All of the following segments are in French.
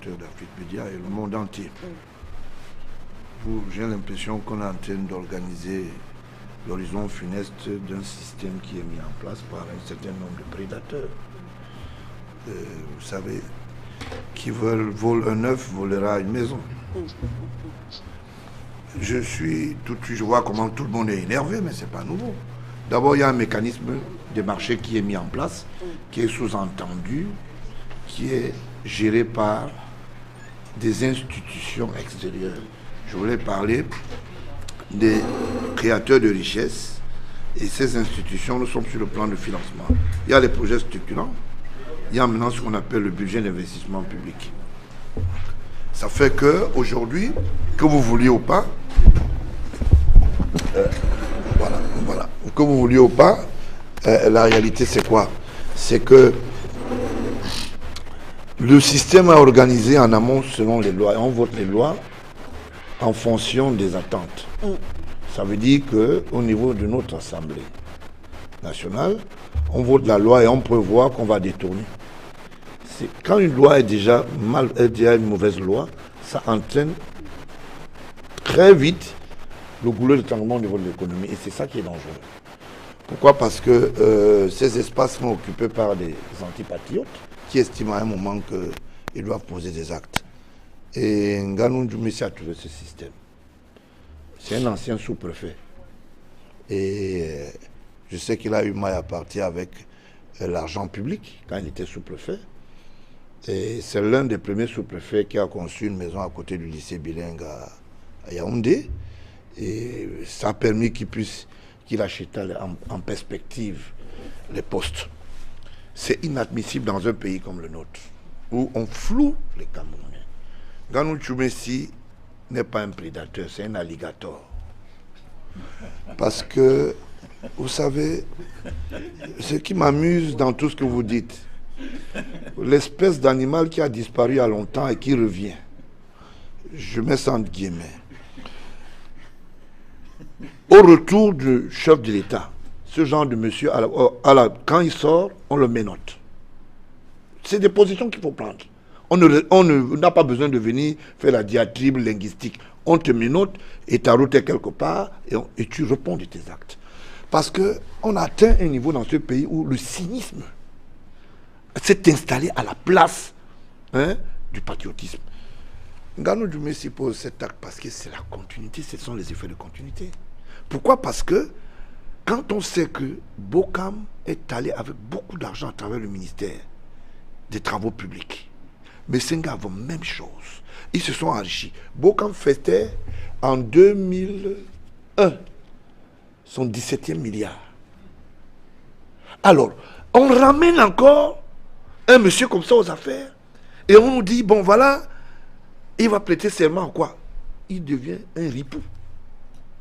fondateur d'Afrique Média et le monde entier. J'ai l'impression qu'on est en train d'organiser l'horizon funeste d'un système qui est mis en place par un certain nombre de prédateurs. Vous savez, qui vole un œuf volera une maison. Je vois comment tout le monde est énervé, mais ce n'est pas nouveau. D'abord, il y a un mécanisme de marché qui est mis en place, qui est sous-entendu, qui est géré par des institutions extérieures. Je voulais parler des créateurs de richesses, et ces institutions nous sont sur le plan de financement. Il y a les projets structurants, il y a maintenant ce qu'on appelle le budget d'investissement public. Ça fait qu'aujourd'hui, que vous vouliez ou pas, voilà, que vous vouliez ou pas, la réalité c'est quoi? C'est que le système a organisé en amont selon les lois, et on vote les lois en fonction des attentes. Ça veut dire qu'au niveau de notre Assemblée nationale, on vote la loi et on prévoit qu'on va détourner. Quand une loi est déjà une mauvaise loi, ça entraîne très vite le goulot d'étranglement au niveau de l'économie. Et c'est ça qui est dangereux. Pourquoi? Parce que ces espaces sont occupés par des antipatriotes qui estiment à un moment qu'ils doivent poser des actes. Et Nganou Djoumissi a trouvé ce système. C'est un ancien sous-préfet. Et je sais qu'il a eu mal à partir avec l'argent public quand il était sous-préfet. Et c'est l'un des premiers sous-préfets qui a conçu une maison à côté du lycée bilingue à Yaoundé. Et ça a permis qu'il achète en perspective les postes. C'est inadmissible dans un pays comme le nôtre, où on floue les Camerounais. Nganou Djoumissi n'est pas un prédateur, c'est un alligator. Parce que, vous savez, ce qui m'amuse dans tout ce que vous dites, l'espèce d'animal qui a disparu il y a longtemps et qui revient, je mets ça entre guillemets, au retour du chef de l'État, ce genre de monsieur, quand il sort, on le ménote. C'est des positions qu'il faut prendre. On n'a pas besoin de venir faire la diatribe linguistique. On te ménote et ta route est quelque part et tu réponds de tes actes. Parce qu'on a atteint un niveau dans ce pays où le cynisme s'est installé à la place du patriotisme. Nganou Djoumissi pose cet acte parce que c'est la continuité, ce sont les effets de continuité. Pourquoi? Parce que quand on sait que Bokam est allé avec beaucoup d'argent à travers le ministère des Travaux publics, mais Senghor avait la même chose. Ils se sont enrichis. Bokam fêtait en 2001 son 17e milliard. Alors, on ramène encore un monsieur comme ça aux affaires et on nous dit, bon voilà, il va prêter serment à quoi? Il devient un ripou.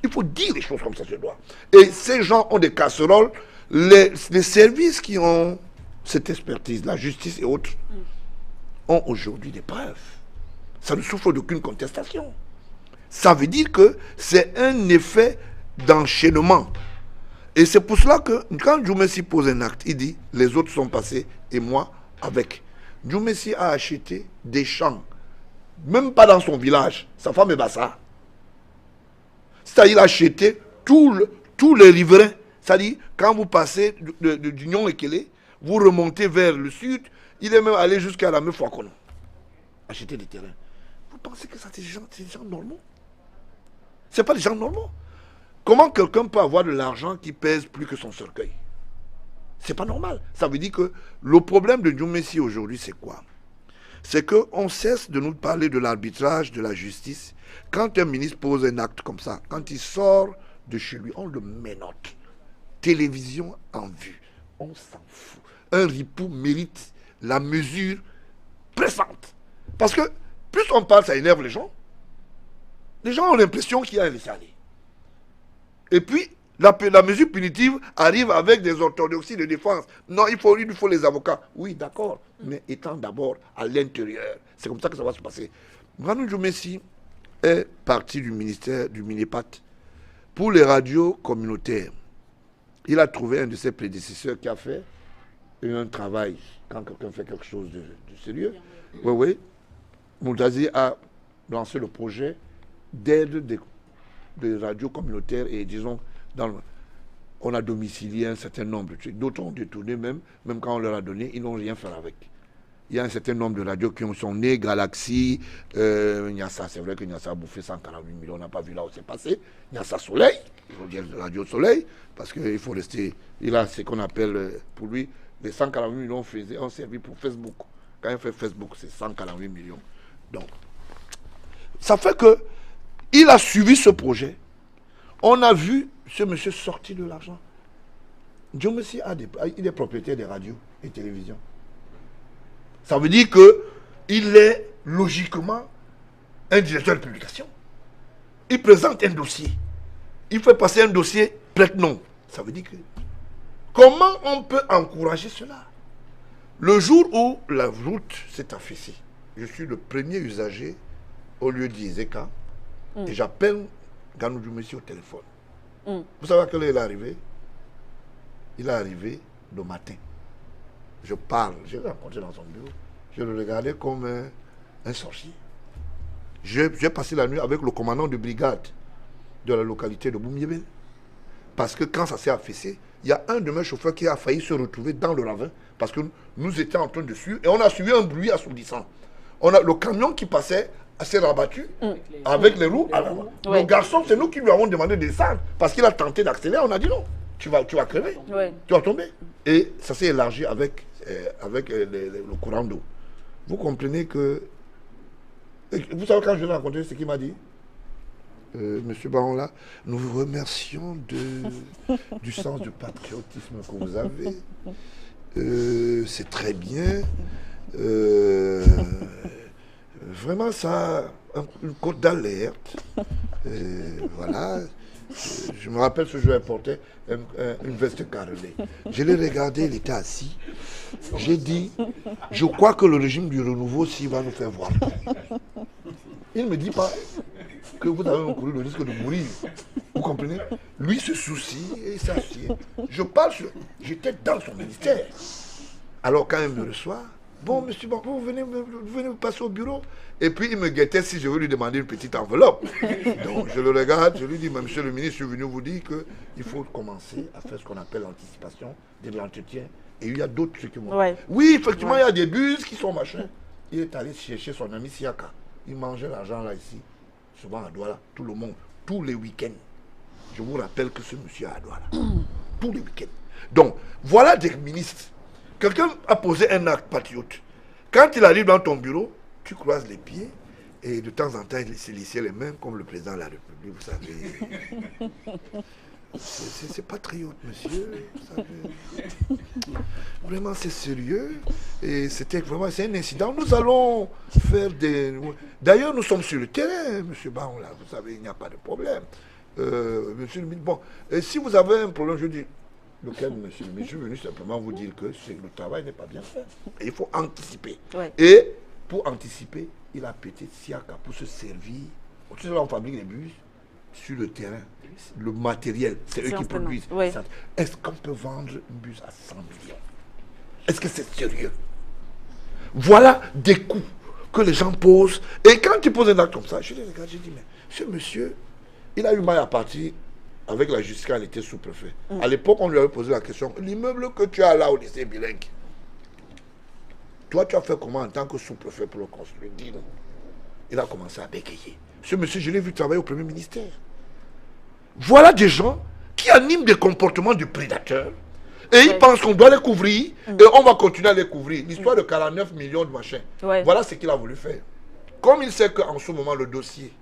Il faut dire les choses comme ça se doit. Et ces gens ont des casseroles. Les services qui ont cette expertise, la justice et autres, ont aujourd'hui des preuves. Ça ne souffre d'aucune contestation. Ça veut dire que c'est un effet d'enchaînement. Et c'est pour cela que quand Djoumissi pose un acte, il dit les autres sont passés et moi avec. Djoumissi a acheté des champs, même pas dans son village. Sa femme est bassa. C'est-à-dire qu'il a acheté tous les riverains. C'est-à-dire quand vous passez du Nyon Ekele, vous remontez vers le sud, il est même allé jusqu'à la Meufouakono. Acheter des terrains. Vous pensez que ça, c'est des gens normaux? Ce n'est pas des gens normaux. Comment quelqu'un peut avoir de l'argent qui pèse plus que son cercueil? C'est pas normal. Ça veut dire que le problème de Djoumissi aujourd'hui, c'est quoi? C'est qu'on cesse de nous parler de l'arbitrage, de la justice. Quand un ministre pose un acte comme ça, quand il sort de chez lui, on le ménote. Télévision en vue. On s'en fout. Un ripou mérite la mesure pressante. Parce que plus on parle, ça énerve les gens. Les gens ont l'impression qu'il y a un laisser-aller. Et puis, la mesure punitive arrive avec des orthodoxies de défense. Non, il faut les avocats. Oui, d'accord, mais étant d'abord à l'intérieur. C'est comme ça que ça va se passer. Nganou Djoumissi est parti du ministère du Minipat pour les radios communautaires. Il a trouvé un de ses prédécesseurs qui a fait un travail, quand quelqu'un fait quelque chose de sérieux. Oui, oui. Moutazi a lancé le projet d'aide des radios communautaires et disons, on a domicilié un certain nombre de trucs. D'autres ont détourné même quand on leur a donné, ils n'ont rien fait avec. Il y a un certain nombre de radios qui sont nées, Galaxy, Nyassa, c'est vrai que Nyassa a bouffé 148 millions, on n'a pas vu là où c'est passé. Nyassa Soleil, il faut dire Radio Soleil, parce qu'il faut rester, il a ce qu'on appelle, pour lui, les 148 millions ont servi pour Facebook. Quand il fait Facebook, c'est 148 millions. Donc, ça fait que il a suivi ce projet. On a vu ce monsieur sortir de l'argent. Dieu merci, il est propriétaire des radios et télévisions. Ça veut dire qu'il est logiquement un directeur de publication. Il présente un dossier. Il fait passer un dossier prête-nom. Ça veut dire que... Comment on peut encourager cela? Le jour où la route s'est affaissée, je suis le premier usager au lieu d'Izeka et j'appelle Ganou Djoumessi au téléphone. Vous savez à quelle heure il est arrivé? Il est arrivé le matin. Je parle, je l'ai rencontré dans son bureau. Je le regardais comme un sorcier. J'ai passé la nuit avec le commandant de brigade de la localité de Boumiébel. Parce que quand ça s'est affaissé, il y a un de mes chauffeurs qui a failli se retrouver dans le ravin parce que nous étions en train de suivre et on a suivi un bruit assourdissant. Le camion qui passait s'est rabattu avec les roues. Le garçon, c'est nous qui lui avons demandé de descendre parce qu'il a tenté d'accélérer. On a dit non, tu vas crever, tu vas tomber. Et ça s'est élargi avec le courant d'eau. Vous comprenez que... Vous savez quand je l'ai rencontré, ce qu'il m'a dit? Monsieur Baron là, nous vous remercions du sens du patriotisme que vous avez. C'est très bien. Vraiment, ça a une cote d'alerte. Voilà. Je me rappelle ce jour, il portait une veste carrelée. Je l'ai regardé, il était assis. J'ai dit, je crois que le régime du renouveau aussi va nous faire voir. Il ne me dit pas que vous avez couru le risque de mourir. Vous comprenez? Lui se soucie et s'assied. J'étais dans son ministère. Alors quand il me reçoit, bon monsieur, bon, vous venez passer au bureau. Et puis il me guettait si je veux lui demander une petite enveloppe. Donc je le regarde, je lui dis, monsieur le ministre, je suis venu vous dire qu'il faut commencer à faire ce qu'on appelle l'anticipation de l'entretien. Et il y a d'autres trucs. Oui, effectivement, il y a des bus qui sont machin. Il est allé chercher son ami Siaka. Il mangeait l'argent là ici, souvent à Douala, tout le monde, tous les week-ends. Je vous rappelle que ce monsieur est à Douala. Tous les week-ends. Donc, voilà des ministres. Quelqu'un a posé un acte patriote. Quand il arrive dans ton bureau, tu croises les pieds et de temps en temps, il se lissait les mains comme le président de la République, vous savez. C'est patriote, monsieur. Vous savez. Vraiment, c'est sérieux. Et c'était vraiment, c'est un incident. Nous allons faire des... D'ailleurs, nous sommes sur le terrain, monsieur Baron, là. Vous savez, il n'y a pas de problème. Monsieur le ministre, bon, si vous avez un problème, je dis, lequel, monsieur le ministre, je suis venu simplement vous dire que le travail n'est pas bien fait. Et il faut anticiper. Et pour anticiper, il a pété Siaka pour se servir. Tu sais, là, on fabrique les bus sur le terrain. Le matériel, c'est eux qui produisent. Est-ce qu'on peut vendre une bus à 100 millions? Est-ce que c'est sérieux? Voilà des coûts que les gens posent. Et quand tu poses un acte comme ça, je les regarde, je dis, mais ce monsieur, il a eu mal à partir avec la justice quand il était sous-préfet. À l'époque, on lui avait posé la question, l'immeuble que tu as là au lycée Bilingue, toi, tu as fait comment en tant que sous-préfet pour le construire? Dis-nous. Il a commencé à bégayer. Ce monsieur, je l'ai vu travailler au premier ministère. Voilà des gens qui animent des comportements de prédateurs et ils pensent qu'on doit les couvrir et on va continuer à les couvrir. L'histoire de 49 millions de machins. Voilà ce qu'il a voulu faire. Comme il sait qu'en ce moment, le dossier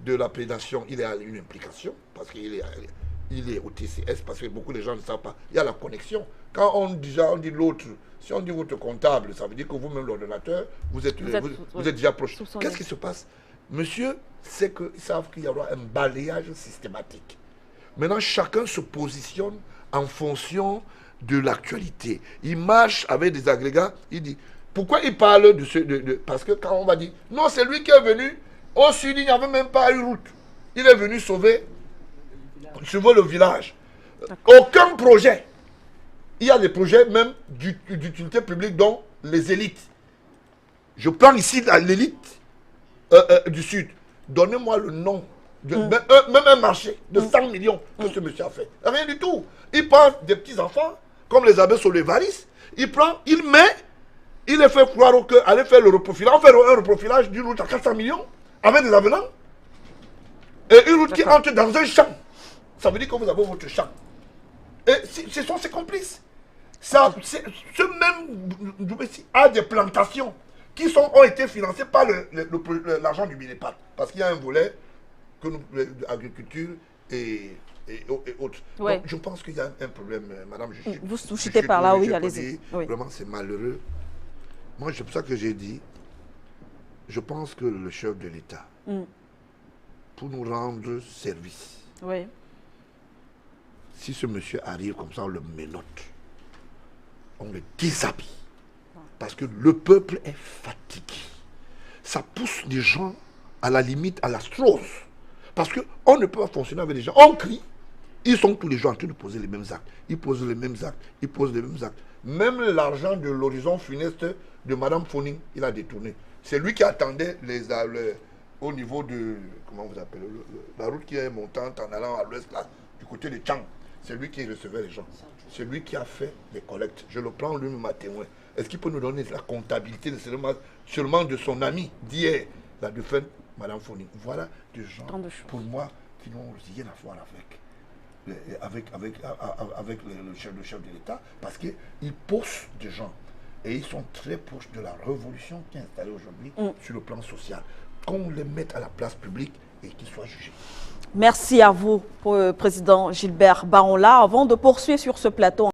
de la prédation, il a une implication parce qu'il est au TCS, parce que beaucoup de gens ne savent pas. Il y a la connexion. Quand on dit l'autre, si on dit votre comptable, ça veut dire que vous-même, l'ordonnateur, vous êtes déjà proche. Qu'est-ce qui se passe? Monsieur sait qu'ils savent qu'il y aura un balayage systématique. Maintenant, chacun se positionne en fonction de l'actualité. Il marche avec des agrégats, il dit, pourquoi il parle de ce... parce que quand on va dire, non, c'est lui qui est venu, au sud, il n'y avait même pas une route. Il est venu sauver le village. Aucun projet. Il y a des projets même d'utilité publique dont les élites. Je prends ici l'élite. du Sud, donnez-moi le nom, même un marché de 100 millions que ce monsieur a fait. Rien du tout. Il prend des petits-enfants, comme les abbés sur les varices, il prend, il met, il les fait croire aller faire le reprofilage. On fait un reprofilage d'une route à 400 millions, avec des avenants, et une route qui entre dans un champ. Ça veut dire que vous avez votre champ. Et ce sont ses complices. Ce même Doubessi a des plantations qui ont été financées par l'argent du Minepat. Parce qu'il y a un volet que agriculture et autres. Ouais. Donc, je pense qu'il y a un problème, madame. Vous soucitez par là, oui, allez-y. Oui. Vraiment, c'est malheureux. Moi, c'est pour ça que j'ai dit, je pense que le chef de l'État, pour nous rendre service, oui. Si ce monsieur arrive comme ça, on le ménote. On le déshabille. Parce que le peuple est fatigué. Ça pousse les gens à la limite, à la strose. Parce qu'on ne peut pas fonctionner avec des gens. On crie. Ils sont tous les jours en train de poser les mêmes actes. Ils posent les mêmes actes. Ils posent les mêmes actes. Même l'argent de l'horizon funeste de Mme Foning, il a détourné. C'est lui qui attendait au niveau de... Comment vous appelez la route qui est montante en allant à l'ouest, là, du côté de Tchang. C'est lui qui recevait les gens. C'est lui qui a fait les collectes. Je le prends lui-même à témoin. Est-ce qu'il peut nous donner la comptabilité seulement de son ami d'hier, la défunte Mme Foning? Voilà des gens, pour moi, qui n'ont rien à voir avec le chef de l'État, parce qu'ils posent des gens. Et ils sont très proches de la révolution qui est installée aujourd'hui sur le plan social. Qu'on les mette à la place publique et qu'ils soient jugés. Merci à vous, Président Gilbert Baronla. Avant de poursuivre sur ce plateau,